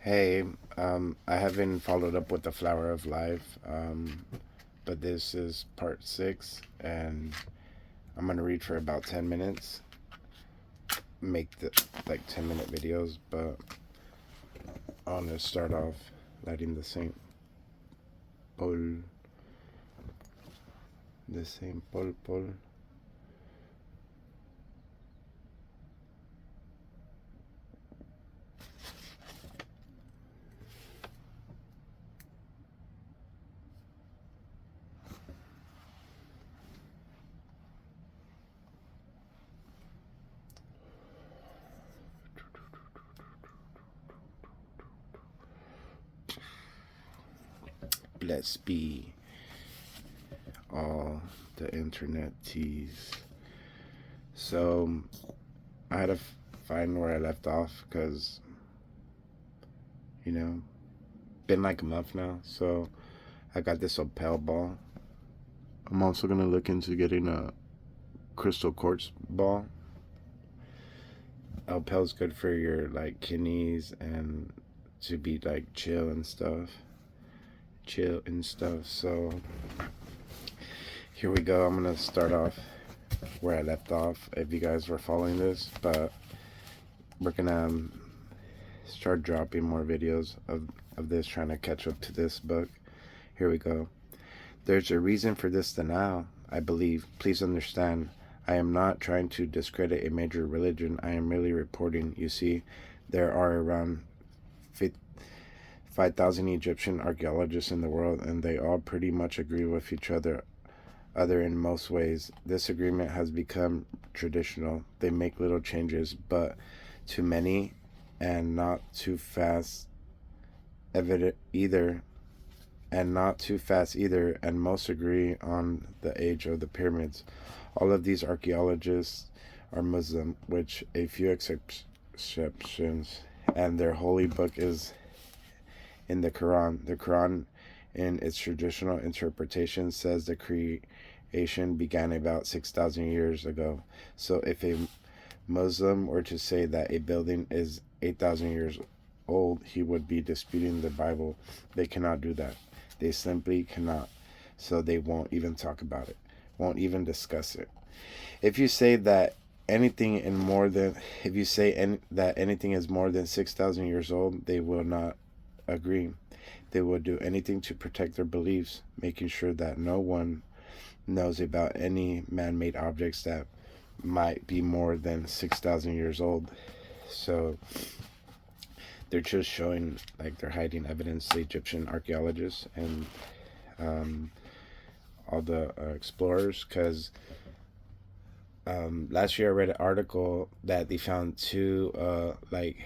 Hey, I haven't followed up with the Flower of Life, but this is part 6, and I'm gonna read for about 10 minutes, make the like 10-minute videos, but I want to start off lighting Paul, the Saint Paul. Blessed be all the internet teas. So I had to find where I left off because, you know, been like a month now. So I got this Opel ball. I'm also gonna look into getting a crystal quartz ball. Opel's good for your like kidneys and to be like chill and stuff. So here we go. I'm gonna start off where I left off. If you guys were following this, but we're gonna start dropping more videos of this, trying to catch up to this book. Here we go. There's a reason for this denial, I believe. Please understand, I am not trying to discredit a major religion. I am merely reporting. You see, there are around 5,000 Egyptian archaeologists in the world, and they all pretty much agree with each other in most ways. This agreement has become traditional. They make little changes, but too many and not too fast evident either and not too fast either, and most agree on the age of the pyramids. All of these archaeologists are Muslim, which a few exceptions, and their holy book is in the Quran. The Quran, in its traditional interpretation, says the creation began about 6,000 years ago. So if a Muslim were to say that a building is 8,000 years old, he would be disputing the Bible. They cannot do that. They simply cannot. So they won't even talk about it, won't even discuss it. If you say that anything in more than if you say that anything is more than 6,000 years old, they will not agree. They will do anything to protect their beliefs, making sure that no one knows about any man-made objects that might be more than 6,000 years old. So they're just showing, like, they're hiding evidence, the Egyptian archaeologists and all the explorers, because last year I read an article that they found two like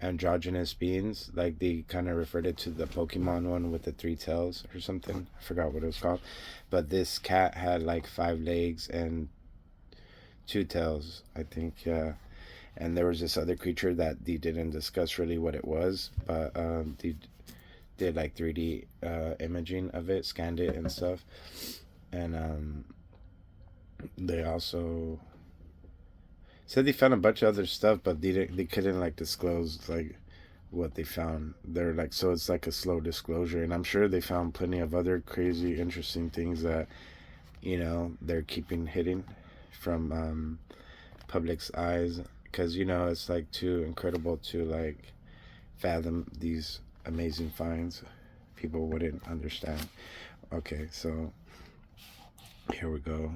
androgynous beings. Like, they kind of referred it to the Pokemon one with the three tails or something. I forgot what it was called, but this cat had like 5 legs and two tails, I think. Yeah. And there was this other creature that they didn't discuss really what it was, but they did like 3D imaging of it, scanned it and stuff. And they also said they found a bunch of other stuff, but they couldn't like disclose like what they found. They're like, so it's like a slow disclosure, and I'm sure they found plenty of other crazy interesting things that, they're keeping hidden from public's eyes, because it's like too incredible to like fathom these amazing finds. People wouldn't understand. Okay, so here we go.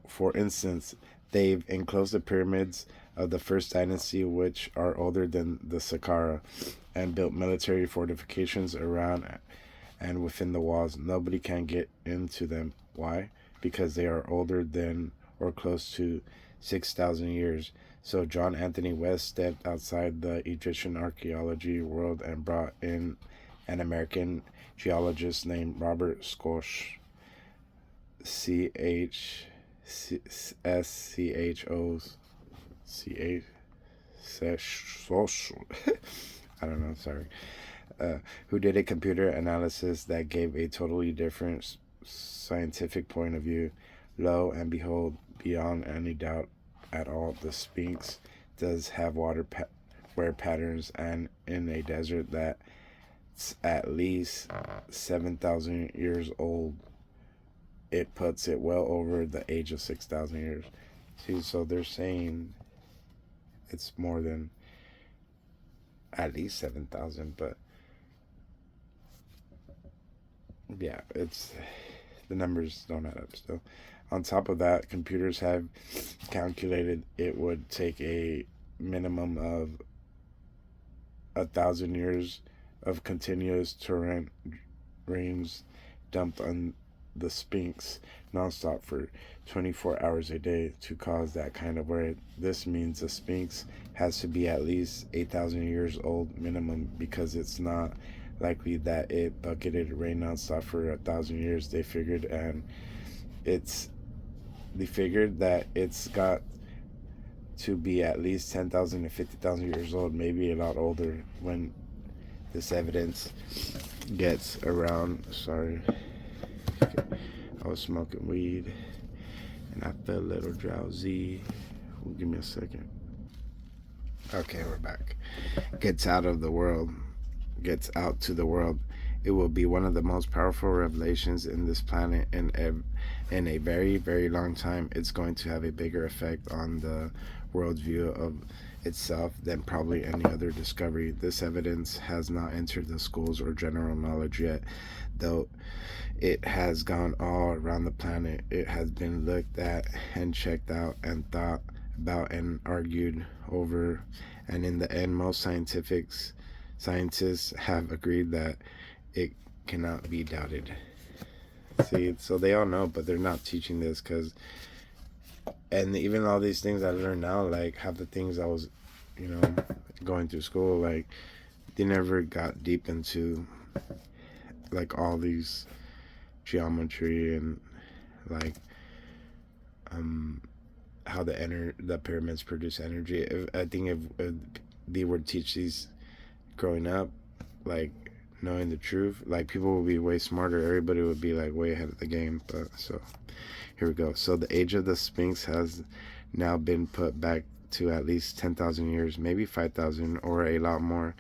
For instance, they've enclosed the pyramids of the first dynasty, which are older than the Saqqara, and built military fortifications around and within the walls. Nobody can get into them. Why? Because they are older than or close to 6,000 years. So John Anthony West stepped outside the Egyptian archaeology world and brought in an American geologist named Robert Schoch, Schoch. I don't know, sorry. Who did a computer analysis that gave a totally different scientific point of view. Lo and behold, beyond any doubt at all, the Sphinx does have water wear patterns, and in a desert that's at least 7,000 years old, it puts it well over the age of 6,000 years. See, so they're saying it's more than at least 7,000, but yeah, it's the numbers don't add up still. On top of that, computers have calculated it would take a minimum of 1,000 years of continuous terrain rains dumped on the Sphinx nonstop for 24 hours a day to cause that kind of wear. This means the Sphinx has to be at least 8,000 years old minimum, because it's not likely that it bucketed rain nonstop for 1,000 years. They figured that it's got to be at least 10,000 to 50,000 years old, maybe a lot older, when this evidence gets around. Sorry, I was smoking weed and I felt a little drowsy. Give me a second. Okay, we're back. Gets out to the world. It will be one of the most powerful revelations in this planet in a very, very long time. It's going to have a bigger effect on the world's view of itself than probably any other discovery. This evidence has not entered the schools or general knowledge yet, though it has gone all around the planet. It has been looked at and checked out and thought about and argued over, and in the end, most scientists have agreed that it cannot be doubted. See, so they all know, but they're not teaching this and even all these things I learned now, like half the things I was, going through school, like they never got deep into like all these geometry and like how the pyramids produce energy. I think if they were to teach these growing up, like knowing the truth, like people would be way smarter. Everybody would be like way ahead of the game. But so here we go. So the age of the Sphinx has now been put back to at least 10,000 years, maybe 5,000 or a lot more.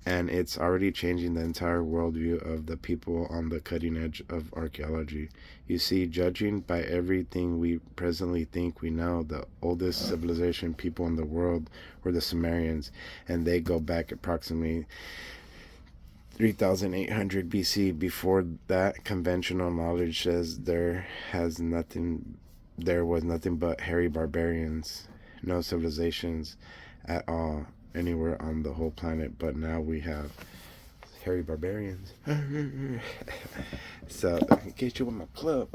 And it's already changing the entire worldview of the people on the cutting edge of archaeology. You see, judging by everything we presently think we know, the oldest civilization people in the world were the Sumerians, and they go back approximately 3,800 BC. Before that, conventional knowledge says there was nothing but hairy barbarians, no civilizations at all anywhere on the whole planet. But now we have hairy barbarians. So I can get you with my club.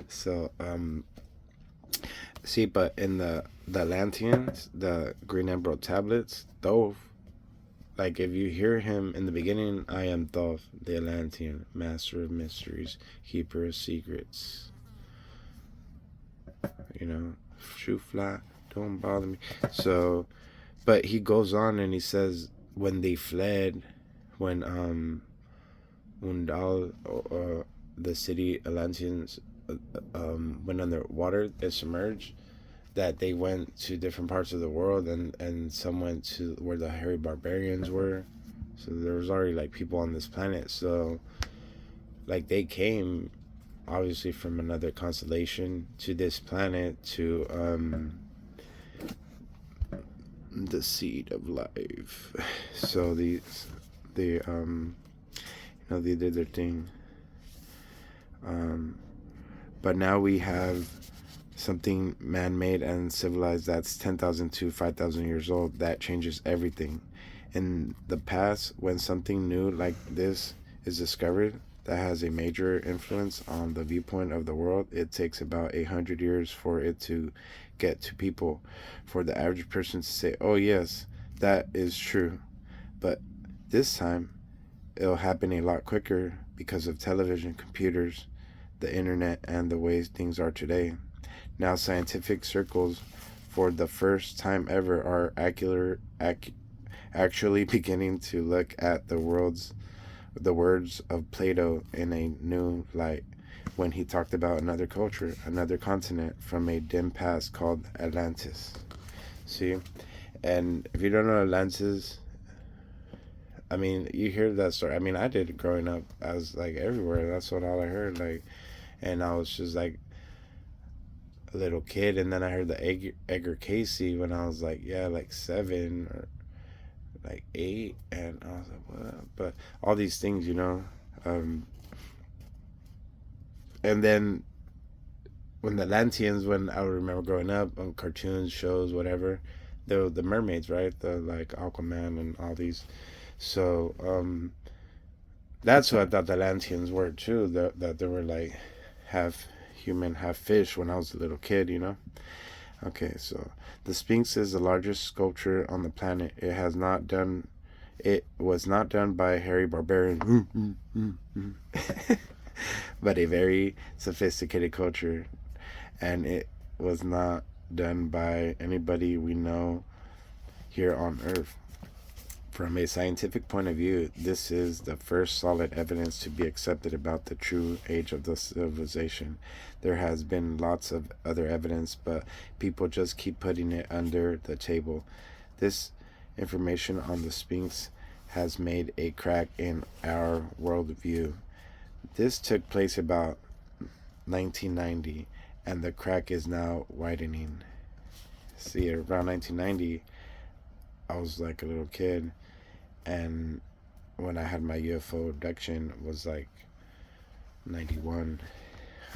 So see, but in the Atlanteans, the Green Emerald tablets, Thoth, like if you hear him in the beginning, I am Thoth, the Atlantean, master of mysteries, keeper of secrets. Shoot fly, don't bother me. So, but he goes on and he says when they fled, when Undal, the city Atlanteans went underwater, it submerged, that they went to different parts of the world, and some went to where the hairy barbarians were. So there was already like people on this planet. So like they came obviously from another constellation to this planet to the seed of life. So they did their thing. But now we have something man-made and civilized that's 10,000 to 5,000 years old. That changes everything. In the past, when something new like this is discovered that has a major influence on the viewpoint of the world, it takes about 100 years for it to get to people, for the average person to say, oh yes, that is true. But this time it'll happen a lot quicker because of television, computers, the internet, and the ways things are today. Now scientific circles, for the first time ever, are actually beginning to look at the words of Plato in a new light, when he talked about another culture, another continent from a dim past called Atlantis. See? And if you don't know Atlantis, I mean, you hear that story. I mean, I did growing up. I was like everywhere. That's what all I heard. Like, and I was just like a little kid, and then I heard the Edgar Casey when I was like, yeah, like 7 or like 8, and I was like, what? But all these things, um, and then when the Atlanteans, when I remember growing up on cartoons, shows, whatever, the mermaids, right? The like Aquaman and all these. So that's what I thought the Atlanteans were too. That they were like half human, half fish when I was a little kid. Okay, so the Sphinx is the largest sculpture on the planet. It was not done by a hairy barbarian, but a very sophisticated culture, and it was not done by anybody we know here on Earth. From a scientific point of view, this is the first solid evidence to be accepted about the true age of the civilization. There has been lots of other evidence, but people just keep putting it under the table. This information on the Sphinx has made a crack in our worldview. This took place about 1990, and the crack is now widening. See, around 1990, I was like a little kid, and when I had my UFO abduction was like 91,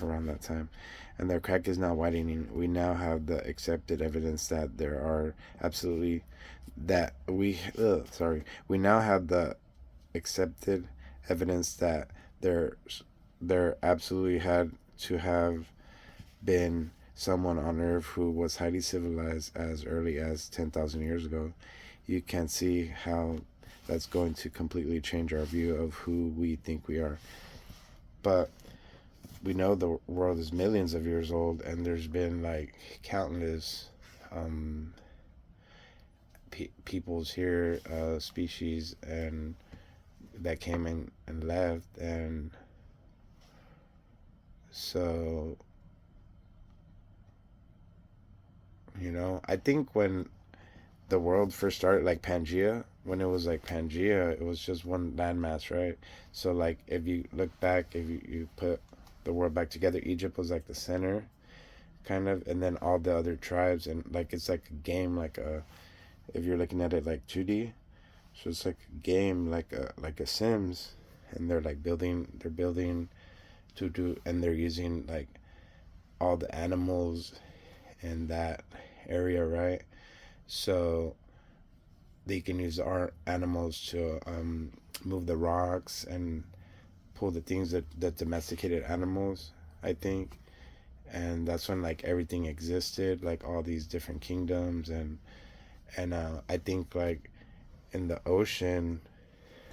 around that time. And the crack is now widening. We now have the accepted evidence that there are absolutely that we now have the accepted evidence that there absolutely had to have been someone on Earth who was highly civilized as early as 10,000 years ago. You can see how that's going to completely change our view of who we think we are. But we know the world is millions of years old, and there's been like countless peoples here, species, and that came in and left. And so, I think when the world first started, like Pangea, when it was like Pangea, it was just one landmass, right? So like if you look back, if you put the world back together, Egypt was like the center, kind of, and then all the other tribes, and like it's like a game, like if you're looking at it like 2D, so it's like a game, like a Sims, and they're building to do, and they're using like all the animals in that area, right? So they can use our animals to move the rocks and pull the things that domesticated animals, I think. And that's when like everything existed, like all these different kingdoms, and I think like in the ocean,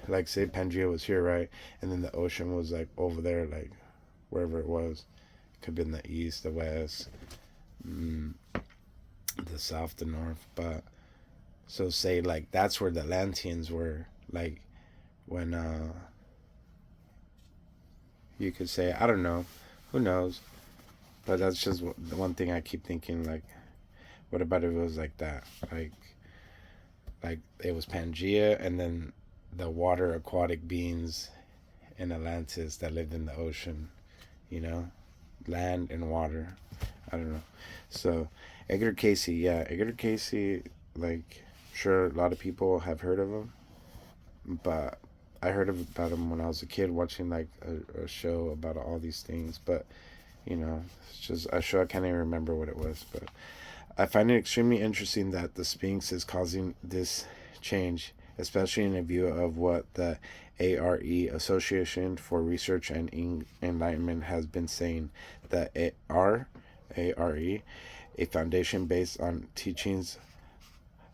like say Pangea was here, right? And then the ocean was like over there, like wherever it was. It could have been the east, the west, mm, the south, the north. But so say like that's where the Atlanteans were, like when you could say, I don't know, who knows, but that's just the one thing I keep thinking, like what about if it was like that, like it was Pangea, and then the water aquatic beings in Atlantis that lived in the ocean, you know, land and water. I don't know. So Edgar Casey, yeah, Edgar Casey, like sure a lot of people have heard of him, but I heard about him when I was a kid watching like a show about all these things. But it's just a show, I can't even remember what it was. But I find it extremely interesting that the Sphinx is causing this change, especially in a view of what the ARE, Association for Research and Enlightenment, has been saying. The ARE, a foundation based on teachings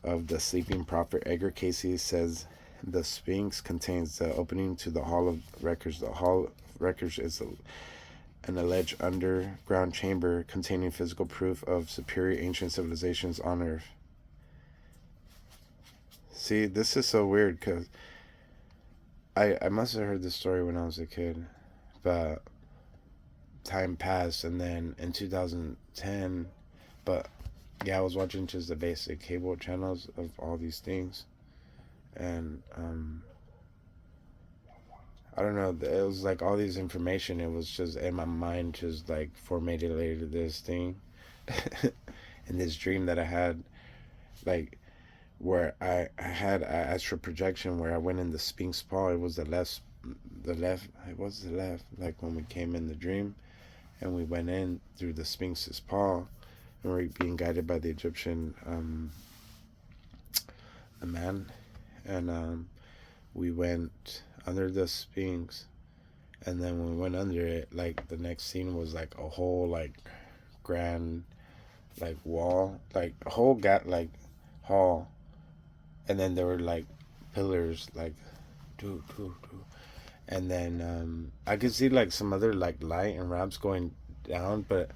of the sleeping prophet Edgar Casey, says the Sphinx contains the opening to the Hall of Records. The Hall of Records is an alleged underground chamber containing physical proof of superior ancient civilizations on Earth. See, this is so weird because I must have heard this story when I was a kid, but time passed, and then in 2010, but yeah, I was watching just the basic cable channels of all these things, and I don't know. It was like all these information. It was just in my mind, just like formulated this thing, and this dream that I had, like where I had an astral projection where I went in the Sphinx Paw. It was the left. It was the left. Like when we came in the dream, and we went in through the Sphinx's paw, and we are being guided by the Egyptian, the man, and we went under the Sphinx, and then when we went under it, like the next scene was like a whole like grand like wall, like a whole like hall, and then there were like pillars, like doo, doo, doo. And then I could see like some other like light and ramps going down, but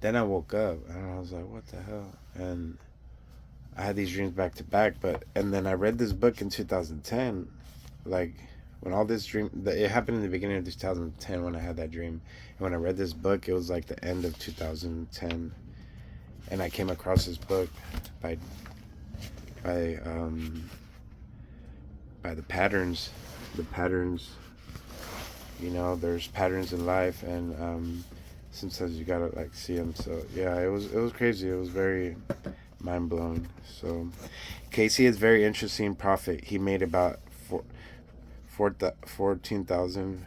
then I woke up and I was like, what the hell? And I had these dreams back to back, but and then I read this book in 2010, like when all this dream, it happened in the beginning of 2010 when I had that dream, and when I read this book, it was like the end of 2010, and I came across this book by by um by the patterns. You know, there's patterns in life, and sometimes you gotta like see them. So yeah, it was crazy. It was very mind blowing. So Casey is very interesting prophet. He made about 14,000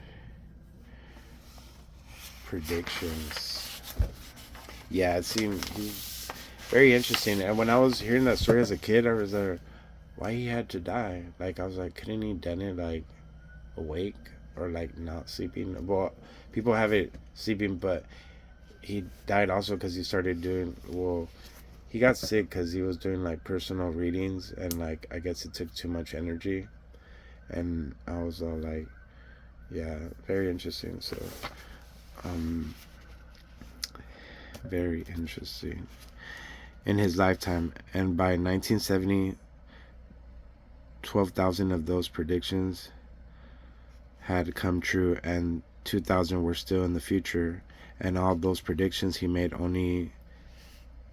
predictions. Yeah, it seemed he's very interesting. And when I was hearing that story as a kid, I was like, why he had to die? Like I was like, couldn't he done it like awake or like not sleeping? Well, people have it sleeping, but he died also because he started doing well. He got sick because he was doing like personal readings, and like I guess it took too much energy, and I was all like, yeah, very interesting. So, um, very interesting in his lifetime, and by 1970, 12,000 of those predictions had come true, and 2,000 were still in the future. And all those predictions, he made only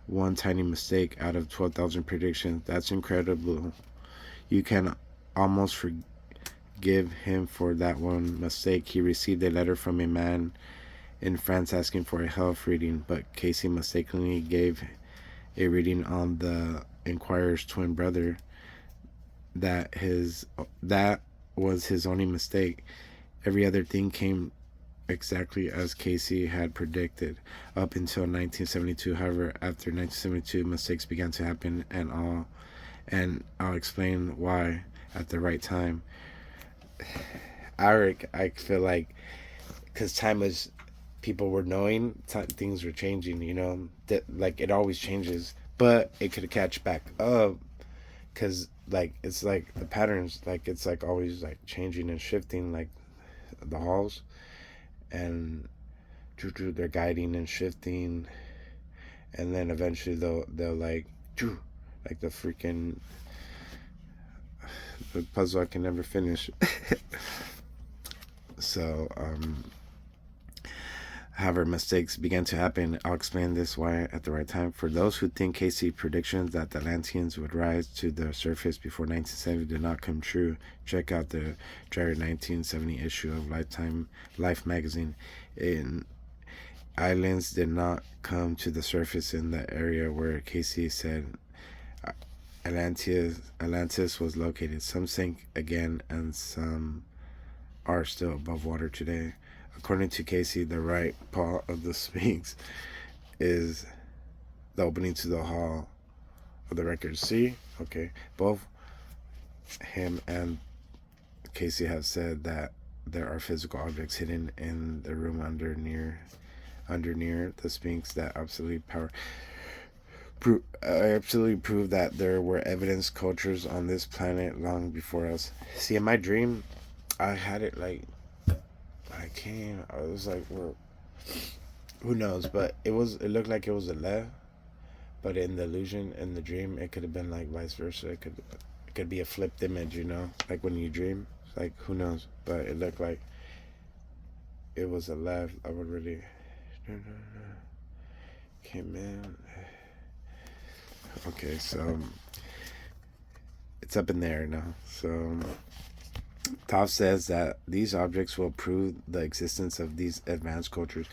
one tiny mistake out of 12,000 predictions. That's incredible. You can almost forgive him for that one mistake. He received a letter from a man in France asking for a health reading, but Casey mistakenly gave a reading on the Inquirer's twin brother. That was his only mistake. Every other thing came exactly as Casey had predicted up until 1972. However, after 1972, mistakes began to happen, and I'll explain why at the right time. I feel like because time was, people were knowing things were changing. You know that like it always changes, but it could catch back up because like it's like the patterns, like it's like always like changing and shifting, like the halls, and they're guiding and shifting, and then eventually they'll like the freaking the puzzle I can never finish. So however, mistakes began to happen. I'll explain this why at the right time. For those who think Casey's predictions that the Atlanteans would rise to the surface before 1970 did not come true, check out the January 1970 issue of Life magazine. In islands did not come to the surface in the area where Casey said Atlantis was located. Some sank again, and some are still above water today. According to Casey, the right paw of the Sphinx is the opening to the hall of the records. See? Okay. Both him and Casey have said that there are physical objects hidden in the room under near the Sphinx that absolutely prove that there were evidence cultures on this planet long before us. See, in my dream, I had it like I was like, well, who knows? But it looked like it was a left, but in the illusion, in the dream, it could have been like vice versa. It could be a flipped image, you know, like when you dream. Like who knows? But it looked like it was a left. I would really came in. Okay, so it's up in the air now. So Toph says that these objects will prove the existence of these advanced cultures.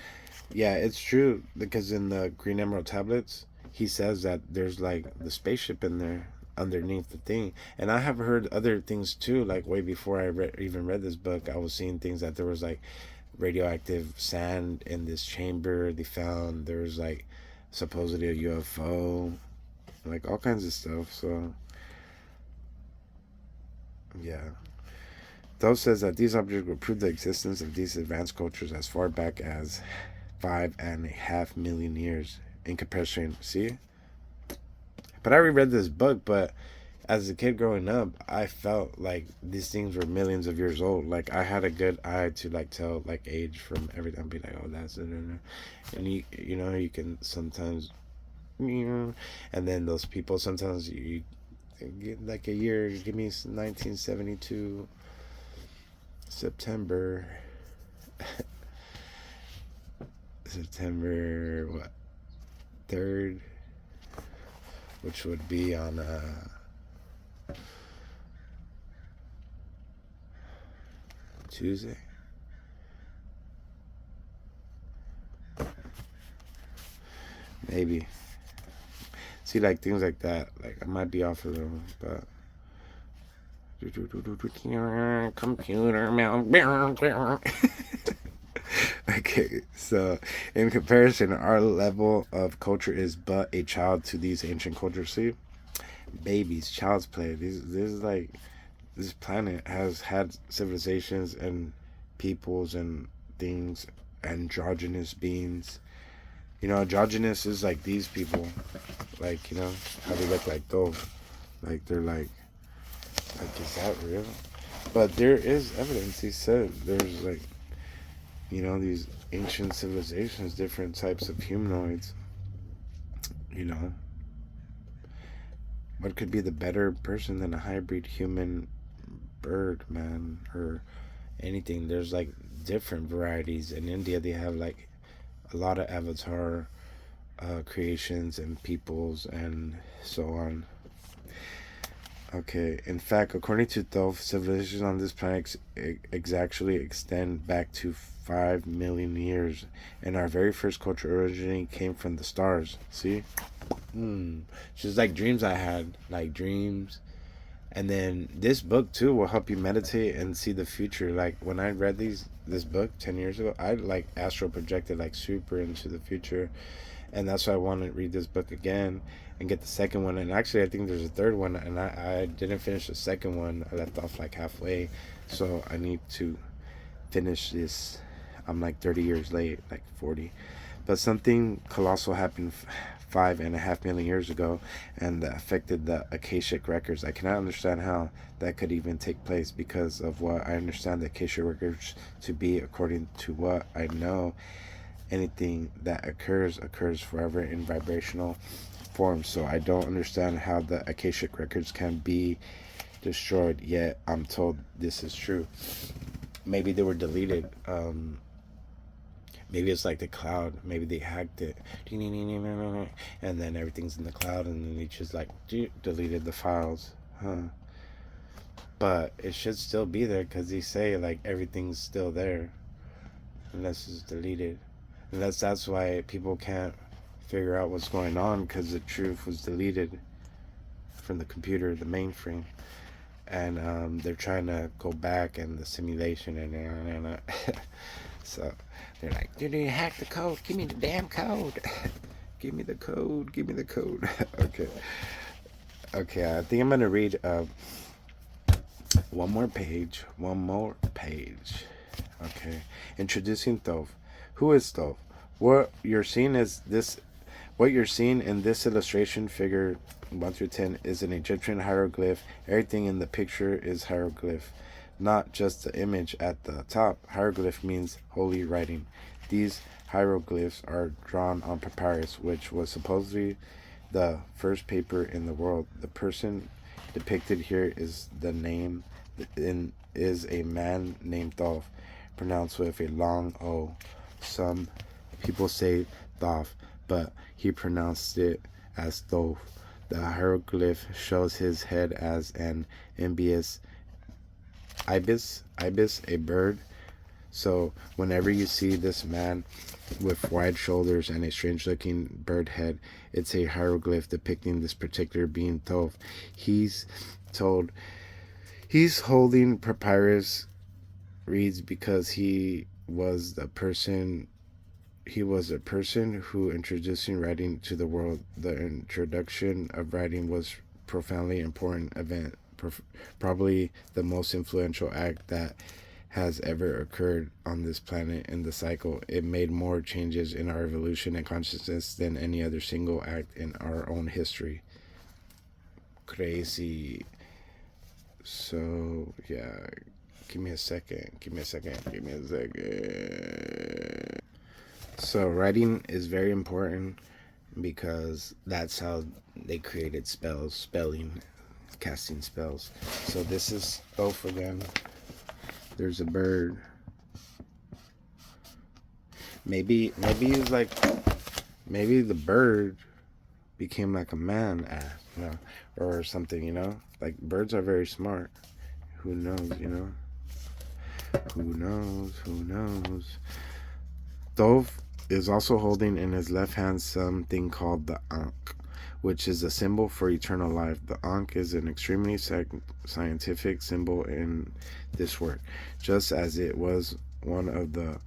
Yeah, it's true because in the Green Emerald tablets, he says that there's like the spaceship in there underneath the thing. And I have heard other things too. Like way before even read this book, I was seeing things that there was like radioactive sand in this chamber they found. There was like supposedly a UFO, like all kinds of stuff. So yeah. Though says that these objects will prove the existence of these advanced cultures as far back as 5.5 million years in comparison. See? But I reread this book, but as a kid growing up, I felt like these things were millions of years old. Like I had a good eye to like tell like age from everything. I'd be like, oh, that's it. And you know, you can sometimes, and then those people sometimes you get like a year. Give me 1972 September. September what 3rd, which would be on Tuesday. Maybe. See, like things like that. Like I might be off a little, but computer mouse. Okay, so in comparison, our level of culture is but a child to these ancient cultures. See, babies, child's play. This is like this planet has had civilizations and peoples and things, androgynous beings. You know, androgynous is like these people, like you know how they look like those, like they're like is that real? But there is evidence. He said there's like you know these ancient civilizations, different types of humanoids. You know, what could be the better person than a hybrid human bird, man, or anything? There's like different varieties. In India, they have like a lot of avatar creations and peoples and so on. Okay, in fact, according to Thoth, civilizations on this planet actually extend back to 5 million years, and our very first culture originally came from the stars. See? Just like dreams I had, like dreams. And then this book too will help you meditate and see the future. Like when I read this book 10 years ago, I like astral projected like super into the future, and that's why I want to read this book again and get the second one. And actually, I think there's a third one, and I didn't finish the second one. I left off like halfway, so I need to finish this. I'm like 30 years late, like 40. But something colossal happened 5.5 million years ago, and that affected the Akashic records. I cannot understand how that could even take place because of what I understand the Akashic records to be, according to what I know. Anything that occurs forever in vibrational form. So I don't understand how the Akashic records can be destroyed, yet I'm told this is true. Maybe they were deleted. Maybe it's like the cloud. Maybe they hacked it, and then everything's in the cloud, and then they just like deleted the files. But it should still be there because they say like everything's still there unless it's deleted. And that's why people can't figure out what's going on, because the truth was deleted from the computer, the mainframe, and they're trying to go back in the simulation and so they're like, "Did you hack the code? Give me the damn code! Give me the code! Give me the code!" Okay. I think I'm gonna read one more page. Okay, introducing Thoth. Who is Thoth? What you're seeing is this. What you're seeing in this illustration, figure 1 through 10, is an Egyptian hieroglyph. Everything in the picture is hieroglyph, not just the image at the top. Hieroglyph means holy writing. These hieroglyphs are drawn on papyrus, which was supposedly the first paper in the world. The person depicted here is is a man named Thoth, pronounced with a long O. Some people say Thoth, but he pronounced it as Thoth. The hieroglyph shows his head as an ambitious ibis, a bird. So whenever you see this man with wide shoulders and a strange-looking bird head, it's a hieroglyph depicting this particular being, Thoth. He's told he's holding papyrus reeds because he was a person who introducing writing to the world. The introduction of writing was profoundly important event, probably the most influential act that has ever occurred on this planet in the cycle. It made more changes in our evolution and consciousness than any other single act in our own history. Crazy. So yeah, give me a second. So writing is very important because that's how they created spelling, casting spells. So this is both of them. There's a bird. Maybe he's like, maybe the bird became like a man, or something, Like birds are very smart. Who knows, Who knows? Dove is also holding in his left hand something called the Ankh, which is a symbol for eternal life. The Ankh is an extremely scientific symbol in this work, just as it was one of the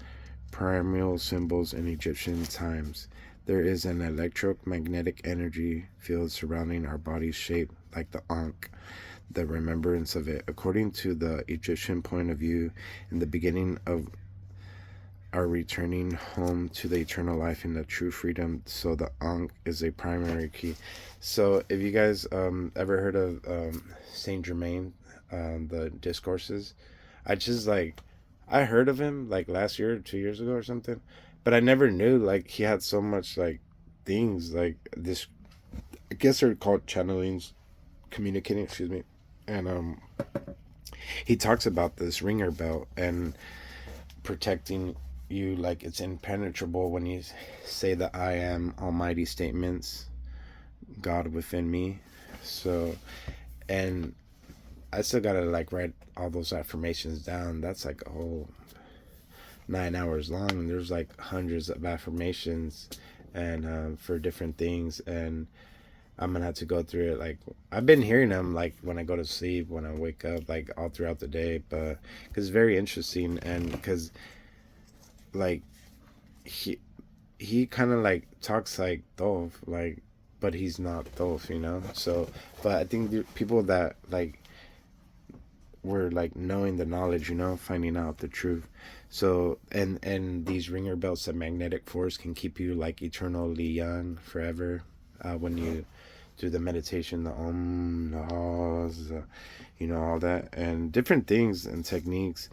primeval symbols in Egyptian times. There is an electromagnetic energy field surrounding our bodies shaped like the Ankh, the remembrance of it. According to the Egyptian point of view, in the beginning of are returning home to the eternal life and the true freedom. So the Ankh is a primary key. So if you guys ever heard of Saint Germain, the discourses, I heard of him like last year or 2 years ago or something, but I never knew like he had so much like things like this. I guess they're called channelings, communicating. Excuse me, and he talks about this ringer belt and protecting you, like it's impenetrable when you say the I am almighty statements, God within me. So, and I still gotta like write all those affirmations down. That's like a whole 9 hours long, and there's like hundreds of affirmations and for different things, and I'm gonna have to go through it. Like I've been hearing them like when I go to sleep, when I wake up, like all throughout the day, but because it's very interesting, and because like he kind of like talks like Dove, like, but he's not Dove, So, but I think the people that like were like knowing the knowledge, finding out the truth. So, and these ringer belts of magnetic force can keep you like eternally young forever. When you do the meditation, the the ahs, all that, and different things and techniques.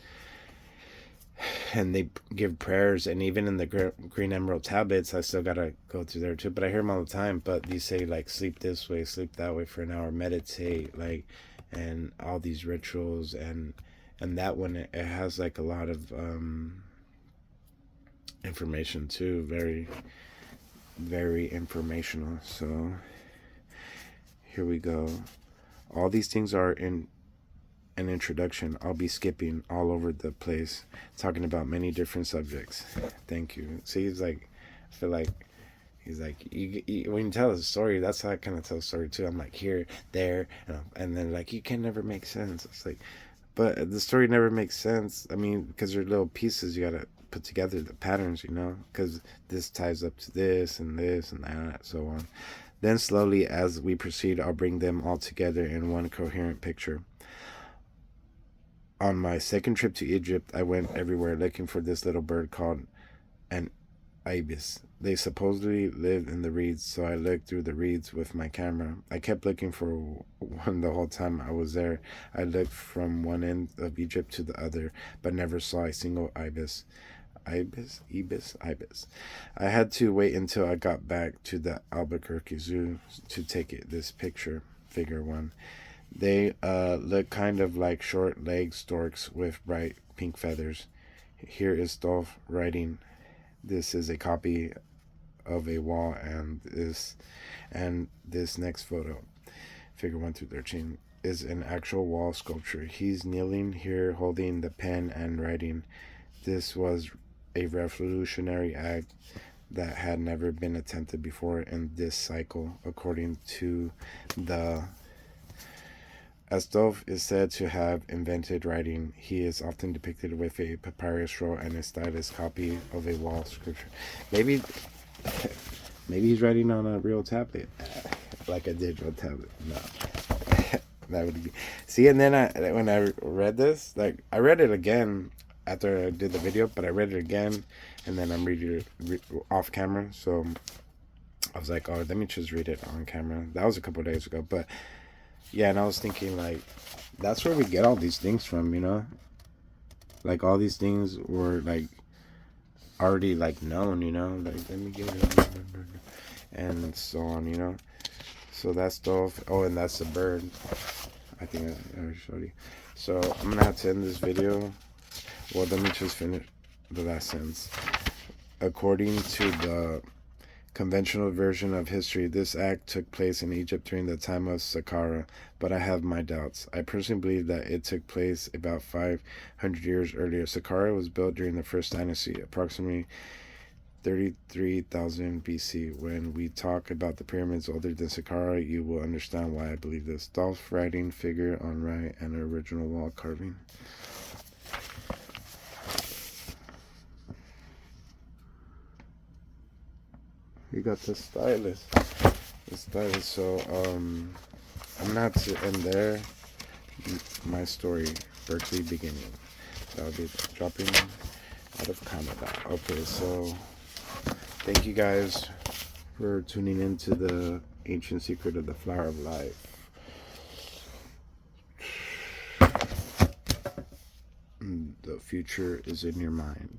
And they give prayers, and even in the green emerald tablets, I still gotta go through there too, but I hear them all the time. But these say like sleep this way, sleep that way for an hour, meditate, like, and all these rituals, and that one, it has like a lot of information too, very very informational. So here we go. All these things are in an introduction. I'll be skipping all over the place, talking about many different subjects. Thank you. See, he's like, I feel like he's like, when you tell a story, that's how I kind of tell a story too. I'm like here, there, and then like you can never make sense. It's like, but the story never makes sense. I mean, because they're little pieces you gotta put together, the patterns, because this ties up to this and that, so on. Then slowly, as we proceed, I'll bring them all together in one coherent picture. On my second trip to Egypt, I went everywhere looking for this little bird called an ibis. They supposedly live in the reeds, so I looked through the reeds with my camera. I kept looking for one the whole time I was there. I looked from one end of Egypt to the other, but never saw a single ibis. Ibis. I had to wait until I got back to the Albuquerque Zoo to take this picture, figure one. They look kind of like short-legged storks with bright pink feathers. Here is Dolph writing. This is a copy of a wall, and this next photo, figure 1 through 13, is an actual wall sculpture. He's kneeling here holding the pen and writing. This was a revolutionary act that had never been attempted before in this cycle. According to the Astolph is said to have invented writing. He is often depicted with a papyrus roll and a stylus copy of a wall sculpture. Maybe he's writing on a real tablet, like a digital tablet. No, that would be. See, and then when I read this, like I read it again after I did the video, but I read it again, and then I'm reading it off camera. So I was like, oh, let me just read it on camera. That was a couple of days ago, but. Yeah, and I was thinking, like, that's where we get all these things from, you know? Like, all these things were, like, already, like, known, you know? Like, let me get it. And so on, you know? So that stuff. Oh, and that's the bird. I think I already showed you. So, I'm going to have to end this video. Well, let me just finish the last sentence. According to the conventional version of history, this act took place in Egypt during the time of Saqqara, but I have my doubts. I personally believe that it took place about 500 years earlier. Saqqara was built during the First Dynasty, approximately 33,000 BC. When we talk about the pyramids older than Saqqara, you will understand why I believe this. Dolph writing, figure on right, and original wall carving. You got the stylus. So I'm gonna have to end there. My story, Berkeley beginning. That'll be dropping out of Canada. Okay, so thank you guys for tuning in to the ancient secret of the flower of life. The future is in your mind.